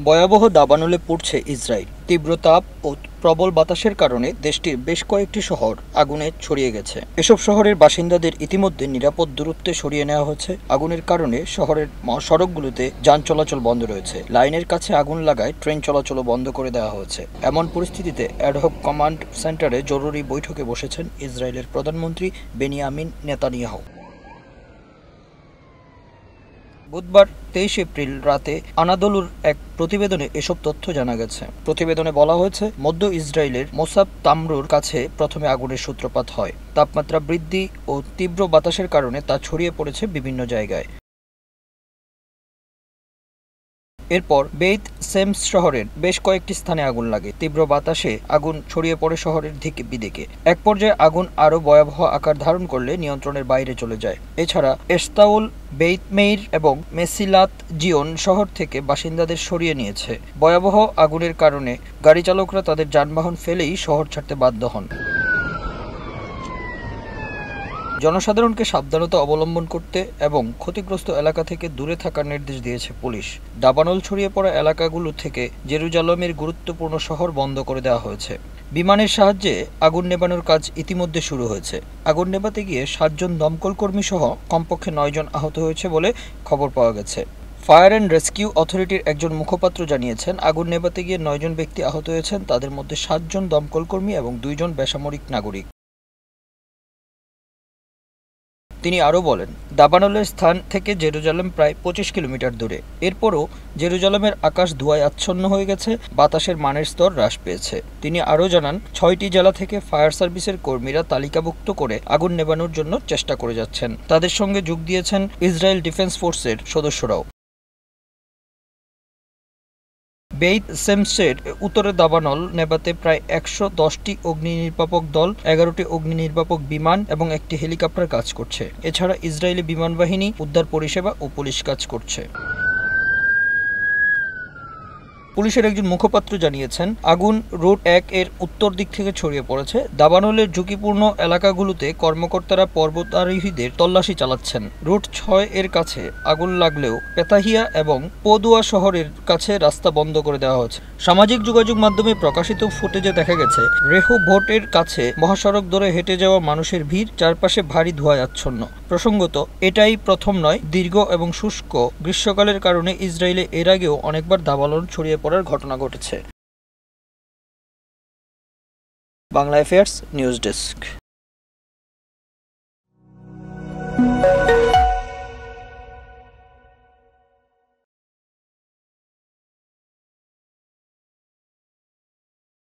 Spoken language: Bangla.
ভয়াবহ দাবানলে পড়ছে ইসরায়েল। তীব্র তাপ ও প্রবল বাতাসের কারণে দেশটির বেশ কয়েকটি শহর আগুনে ছড়িয়ে গেছে। এসব শহরের বাসিন্দাদের ইতিমধ্যে নিরাপদ দূরত্বে সরিয়ে নেওয়া হয়েছে। আগুনের কারণে শহরের সড়কগুলোতে যান চলাচল বন্ধ রয়েছে। লাইনের কাছে আগুন লাগায় ট্রেন চলাচলও বন্ধ করে দেওয়া হয়েছে। এমন পরিস্থিতিতে অ্যাডহক কমান্ড সেন্টারে জরুরি বৈঠকে বসেছেন ইসরায়েলের প্রধানমন্ত্রী বেনিয়ামিন নেতানিয়াহু। বুধবার 23 এপ্রিল রাতে আনাদোলুর এক প্রতিবেদনে এসব তথ্য জানা গেছে। প্রতিবেদনে বলা হয়েছে, মধ্য ইসরায়েলের মোসাব তামরুর কাছে প্রথমে আগুনের সূত্রপাত হয়। তাপমাত্রা বৃদ্ধি ও তীব্র বাতাসের কারণে তা ছড়িয়ে পড়েছে বিভিন্ন জায়গায়। এরপর বেইত সেমস শহরের বেশ কয়েকটি স্থানে আগুন লাগে। তীব্র বাতাসে আগুন ছড়িয়ে পড়ে শহরের দিকে বিদিকে। এক পর্যায়ে আগুন আরও ভয়াবহ আকার ধারণ করলে নিয়ন্ত্রণের বাইরে চলে যায়। এছাড়া এস্তাউল, বেইত মেইর এবং মেসিলাত জিওন শহর থেকে বাসিন্দাদের সরিয়ে নিয়েছে। ভয়াবহ আগুনের কারণে গাড়ি চালকরা তাদের যানবাহন ফেলেই শহর ছাড়তে বাধ্য হন। জনসাধারণকে সাবধানতা অবলম্বন করতে এবং ক্ষতিগ্রস্ত এলাকা থেকে দূরে থাকার নির্দেশ দিয়েছে পুলিশ। দাবানল ছড়িয়ে পড়া এলাকাগুলো থেকে জেরুজালেমের গুরুত্বপূর্ণ শহর বন্ধ করে দেওয়া হয়েছে। বিমানের সাহায্যে আগুন নেভানোর কাজ ইতিমধ্যে শুরু হয়েছে। আগুন নেভাতে গিয়ে 7 জন দমকলকর্মী সহ কমপক্ষে 9 জন আহত হয়েছে বলে খবর পাওয়া গেছে। ফায়ার অ্যান্ড রেস্কিউ অথরিটির একজন মুখপাত্র জানিয়েছেন, আগুন নেভাতে গিয়ে 9 জন ব্যক্তি আহত হয়েছেন। তাদের মধ্যে 7 জন দমকলকর্মী এবং 2 জন বেসামরিক নাগরিক। তিনি আরও বলেন, দাবানলের স্থান থেকে জেরুজালেম প্রায় 25 কিলোমিটার দূরে। এরপরও জেরুজালেমের আকাশ ধোঁয়ায় আচ্ছন্ন হয়ে গেছে, বাতাসের মানের স্তর হ্রাস পেয়েছে। তিনি আরও জানান, 6টি জেলা থেকে ফায়ার সার্ভিসের কর্মীরা তালিকাভুক্ত করে আগুন নেভানোর জন্য চেষ্টা করে যাচ্ছেন। তাদের সঙ্গে যোগ দিয়েছেন ইসরায়েল ডিফেন্স ফোর্সের সদস্যরাও। বেইত সেমসের উত্তরে দাবানল নেভাতে প্রায় 110টি অগ্নি নির্বাপক দল, 11টি অগ্নি নির্বাপক বিমান এবং একটি হেলিকপ্টার কাজ করছে। এছাড়া ইসরায়েলি বিমান বাহিনী উদ্ধার পরিষেবা ও পুলিশ কাজ করছে। পুলিশের একজন মুখপাত্র জানিয়েছেন, আগুন রুট 1 এর উত্তর দিক থেকে ছড়িয়ে পড়েছে। দাবানলের ঝুঁকিপূর্ণ এলাকাগুলোতে কর্মকর্তারা পর্বতারোহীদের তল্লাশি চালাচ্ছেন। রুট 6 এর কাছে আগুন লাগলেও পেতাহিয়া এবং পদুয়া শহরের কাছে রাস্তা বন্ধ করে দেওয়া হয়েছে। সামাজিক যোগাযোগ মাধ্যমে প্রকাশিত ফুটেজে দেখা গেছে, রেহোভোটের কাছে মহাসড়ক ধরে হেঁটে যাওয়া মানুষের ভিড়, চারপাশে ভারী ধোঁয়ায় আচ্ছন্ন। প্রসঙ্গত, এটাই প্রথম নয়। দীর্ঘ এবং শুষ্ক গ্রীষ্মকালের কারণে ইসরায়েলে এর আগেও অনেকবার দাবানল ছড়িয়ে পড়ার ঘটনা ঘটেছে। Bangla affairs news desk.